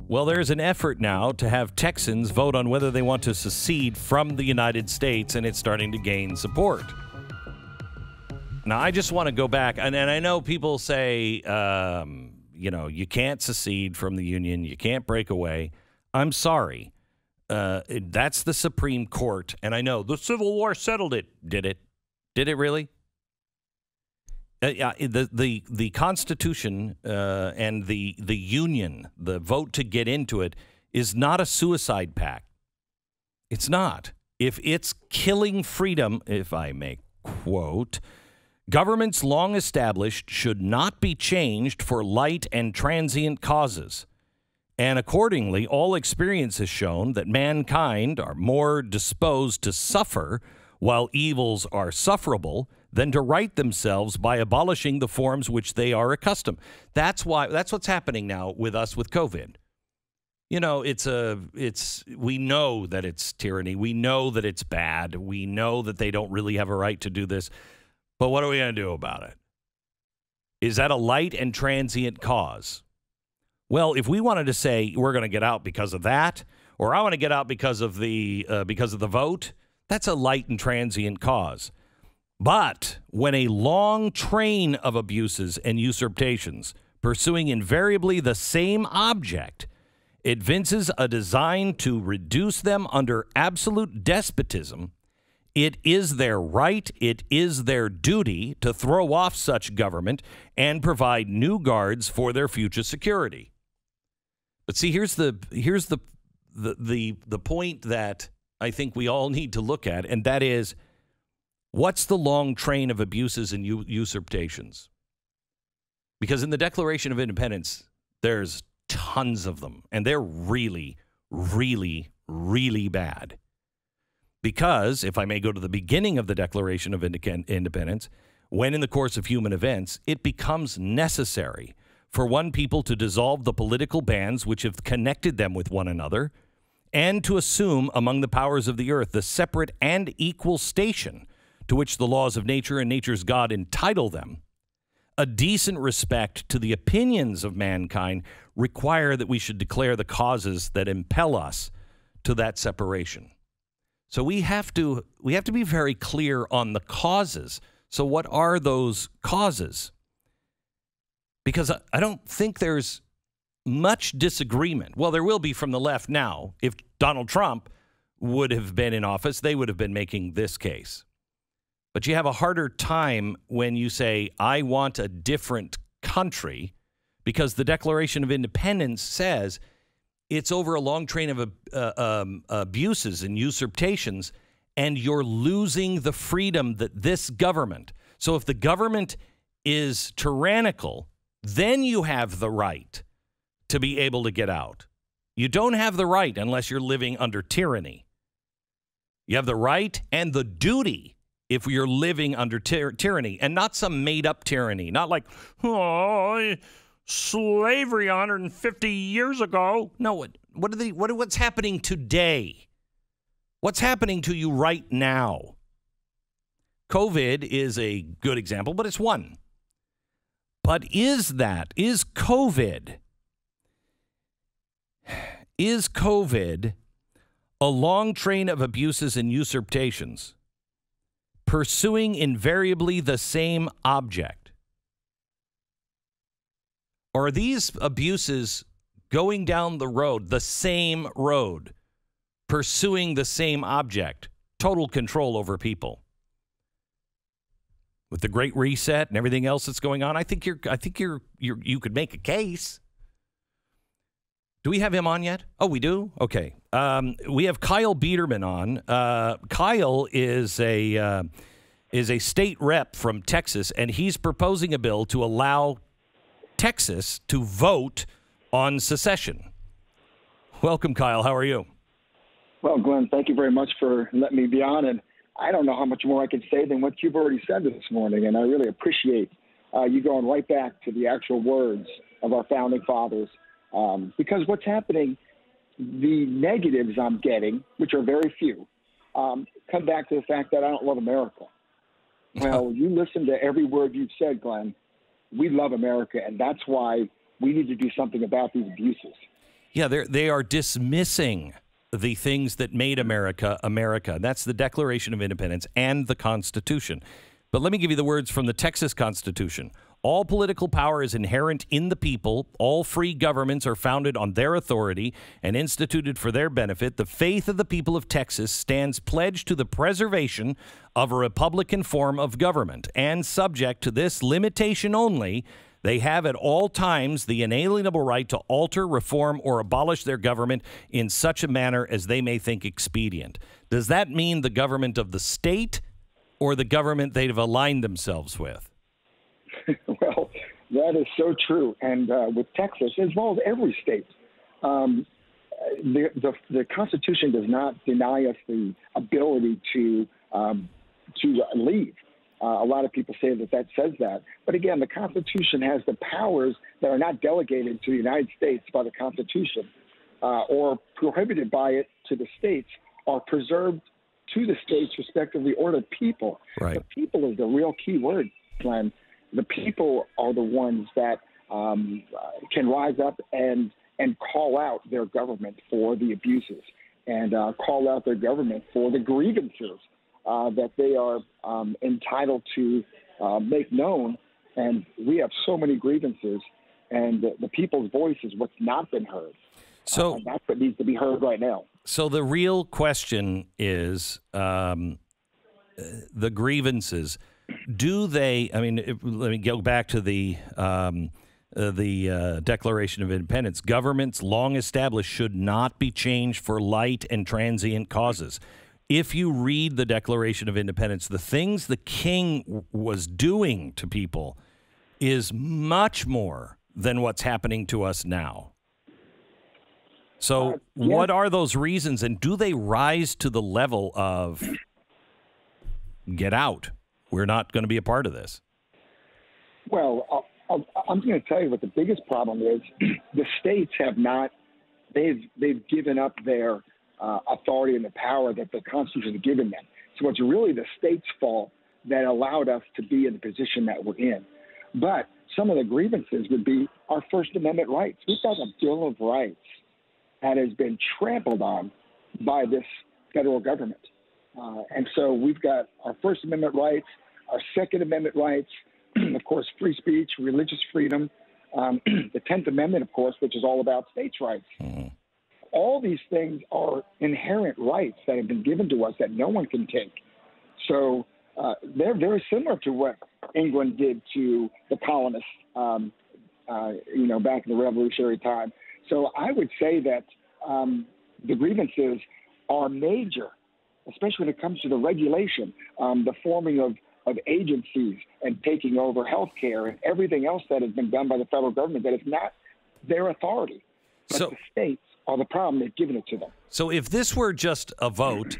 Well, there's an effort now to have Texans vote on whether they want to secede from the United States, and it's starting to gain support. Now, I just want to go back, and I know people say, you can't secede from the Union, you can't break away. I'm sorry. That's the Supreme Court, and I know the Civil War settled it. Did it? Did it really? The Constitution and the Union, the vote to get into it, is not a suicide pact. It's not. If it's killing freedom, if I may quote, governments long established should not be changed for light and transient causes. And accordingly, all experience has shown that mankind are more disposed to suffer while evils are sufferable than to right themselves by abolishing the forms which they are accustomed. That's what's happening now with us with COVID. You know, we know that it's tyranny. We know that it's bad. We know that they don't really have a right to do this. But what are we going to do about it? Is that a light and transient cause? Well, if we wanted to say we're going to get out because of that, or I want to get out because of the vote, that's a light and transient cause. But when a long train of abuses and usurpations pursuing invariably the same object evinces a design to reduce them under absolute despotism, it is their right, it is their duty to throw off such government and provide new guards for their future security. But see, here's the point that I think we all need to look at, and that is, what's the long train of abuses and usurpations? Because in the Declaration of Independence, there's tons of them, and they're really, really, really bad. Because, if I may go to the beginning of the Declaration of Independence, when in the course of human events, it becomes necessary for one people to dissolve the political bands which have connected them with one another, and to assume among the powers of the earth the separate and equal station to which the laws of nature and nature's God entitle them, a decent respect to the opinions of mankind require that we should declare the causes that impel us to that separation. So we have to be very clear on the causes. So what are those causes? Because I don't think there's much disagreement. Well, there will be from the left now. If Donald Trump would have been in office, they would have been making this case. But you have a harder time when you say, I want a different country, because the Declaration of Independence says it's over a long train of abuses and usurpations, and you're losing the freedom that this government. So if the government is tyrannical, then you have the right to be able to get out. You don't have the right unless you're living under tyranny. You have the right and the duty if you're living under tyranny, and not some made-up tyranny. Not like, slavery 150 years ago. No, what's happening today? What's happening to you right now? COVID is a good example, but it's one. But is COVID a long train of abuses and usurpations pursuing invariably the same object? Or are these abuses going down the road, the same road, pursuing the same object, total control over people? With the Great Reset and everything else that's going on, I think you could make a case. Do we have him on yet? Oh, we do? Okay. We have Kyle Biederman on. Kyle is a state rep from Texas, and he's proposing a bill to allow Texas to vote on secession. Welcome, Kyle. How are you? Well, Glenn, thank you very much for letting me be on. And I don't know how much more I can say than what you've already said this morning, and I really appreciate you going right back to the actual words of our founding fathers. Because what's happening, the negatives I'm getting, which are very few, come back to the fact that I don't love America. Well, you listen to every word you've said, Glenn. We love America, and that's why we need to do something about these abuses. Yeah, they are dismissing the things that made America America. That's the Declaration of Independence and the Constitution. But let me give you the words from the Texas Constitution. All political power is inherent in the people. All free governments are founded on their authority and instituted for their benefit. The faith of the people of Texas stands pledged to the preservation of a republican form of government, and subject to this limitation only, they have at all times the inalienable right to alter, reform, or abolish their government in such a manner as they may think expedient. Does that mean the government of the state or the government they've aligned themselves with? Well, that is so true. And with Texas, as well as every state, the Constitution does not deny us the ability to leave. A lot of people say that says that. But again, the Constitution has the powers that are not delegated to the United States by the Constitution or prohibited by it to the states, are preserved to the states respectively, or the people. Right. The people is the real key word, Glenn. The people are the ones that can rise up and call out their government for the abuses, and call out their government for the grievances that they are entitled to make known. And we have so many grievances, and the people's voice is what's not been heard. So and that's what needs to be heard right now. So the real question is the grievances. Do they? I mean, let me go back to the Declaration of Independence. Governments long established should not be changed for light and transient causes. If you read the Declaration of Independence, the things the king was doing to people is much more than what's happening to us now. So what are those reasons, and do they rise to the level of get out? We're not going to be a part of this. Well, I'm going to tell you what the biggest problem is. The states have not, they've given up their authority and the power that the Constitution has given them. So it's really the states' fault that allowed us to be in the position that we're in. But some of the grievances would be our First Amendment rights. We've got a Bill of Rights that has been trampled on by this federal government. And so we've got our First Amendment rights, our Second Amendment rights, of course, free speech, religious freedom, the 10th Amendment, of course, which is all about states' rights. Mm-hmm. All these things are inherent rights that have been given to us that no one can take. So they're very similar to what England did to the colonists, back in the Revolutionary time. So I would say that the grievances are major, especially when it comes to the regulation, the forming of agencies and taking over healthcare and everything else that has been done by the federal government that is not their authority. But the states are the problem. They've given it to them. So if this were just a vote,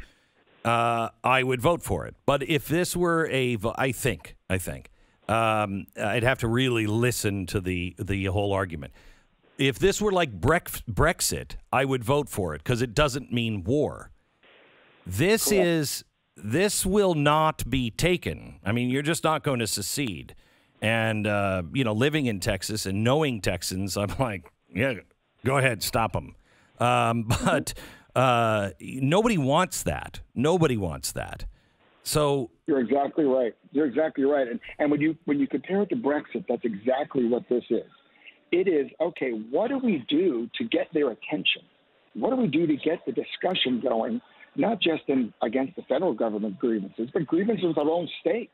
I would vote for it. But if this were a vote, I think I'd have to really listen to the whole argument. If this were like Brexit, I would vote for it because it doesn't mean war. This will not be taken. I mean, you're just not going to secede. And, living in Texas and knowing Texans, I'm like, yeah, go ahead, stop them. But nobody wants that. Nobody wants that. So you're exactly right. You're exactly right. And when you compare it to Brexit, that's exactly what this is. It is, okay, what do we do to get their attention? What do we do to get the discussion going, not just against the federal government grievances, but grievances with our own state?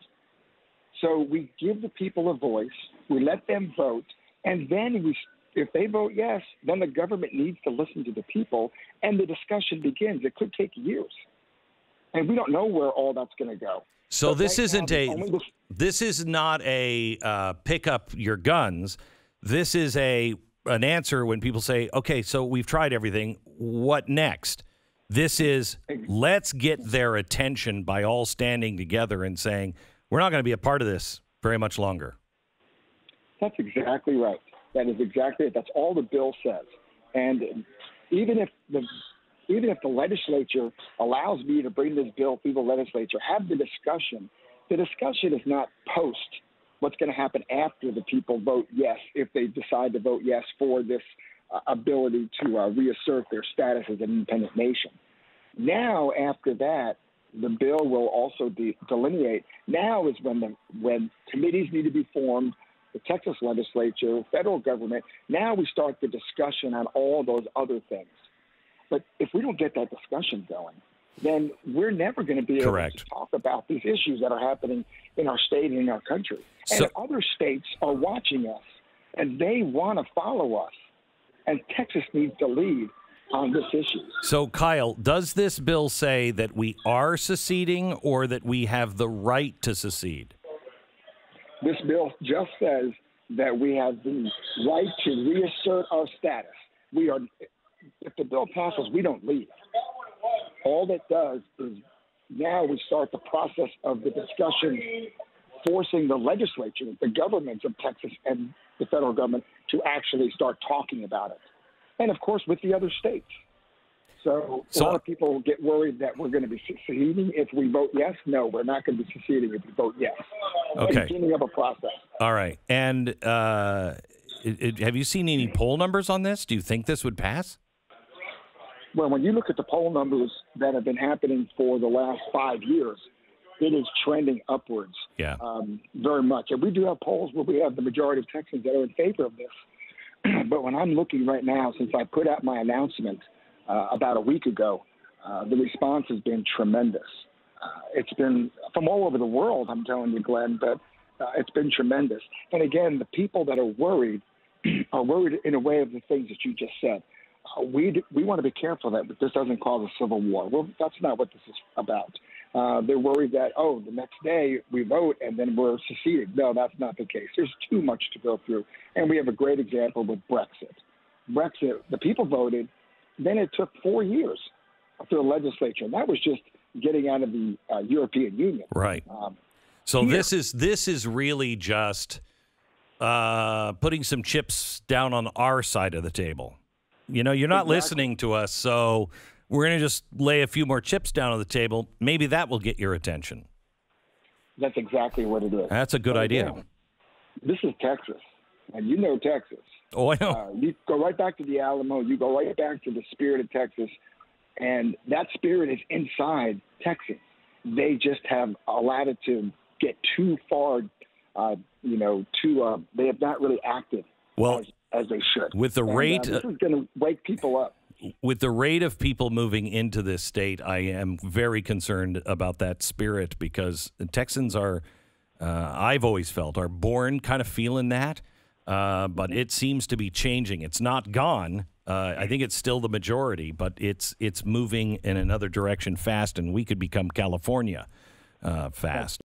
So we give the people a voice, we let them vote, and then if they vote yes, then the government needs to listen to the people, and the discussion begins. It could take years. And we don't know where all that's going to go. So but this is not a pick up your guns. This is an answer when people say, okay, so we've tried everything. What next? This is let's get their attention by all standing together and saying, we're not going to be a part of this very much longer. That's exactly right. That is exactly it. That's all the bill says. And even if the legislature allows me to bring this bill through the legislature, have the discussion is not post what's going to happen after the people vote yes, if they decide to vote yes for this ability to reassert their status as an independent nation. Now, after that, the bill will also delineate. Now is when committees need to be formed, the Texas legislature, federal government. Now we start the discussion on all those other things. But if we don't get that discussion going, then we're never going to be able to talk about these issues that are happening in our state and in our country. And other states are watching us, and they want to follow us. And Texas needs to lead on this issue. So, Kyle, does this bill say that we are seceding or that we have the right to secede? This bill just says that we have the right to reassert our status. If the bill passes, we don't leave. All it does is now we start the process of the discussion, forcing the legislature, the governments of Texas and the federal government to actually start talking about it. And, of course, with the other states. So a lot of people get worried that we're going to be seceding if we vote yes. No, we're not going to be seceding if we vote yes. Okay. Beginning of a process. All right. And have you seen any poll numbers on this? Do you think this would pass? Well, when you look at the poll numbers that have been happening for the last 5 years, it is trending upwards very much. And we do have polls where we have the majority of Texans that are in favor of this. But when I'm looking right now, since I put out my announcement about a week ago, the response has been tremendous. It's been from all over the world, I'm telling you, Glenn, but it's been tremendous. And again, the people that are worried in a way of the things that you just said. We want to be careful that this doesn't cause a civil war. Well, that's not what this is about. They're worried that, the next day we vote and then we're seceding. No, that's not the case. There's too much to go through. And we have a great example with Brexit. Brexit, the people voted. Then it took 4 years for the legislature. And that was just getting out of the European Union. Right. So this is really just putting some chips down on our side of the table. You know, you're not listening to us, so we're going to just lay a few more chips down on the table. Maybe that will get your attention. That's exactly what it is. That's a good idea. Again, this is Texas, and you know Texas. Oh, I know. You go right back to the Alamo. You go right back to the spirit of Texas, and that spirit is inside Texans. They just have allowed it to get too far, they have not really acted as they should. With the rate, this is going to wake people up. With the rate of people moving into this state, I am very concerned about that spirit because the Texans are, I've always felt, are born kind of feeling that, but it seems to be changing. It's not gone. I think it's still the majority, but it's moving in another direction fast, and we could become California fast.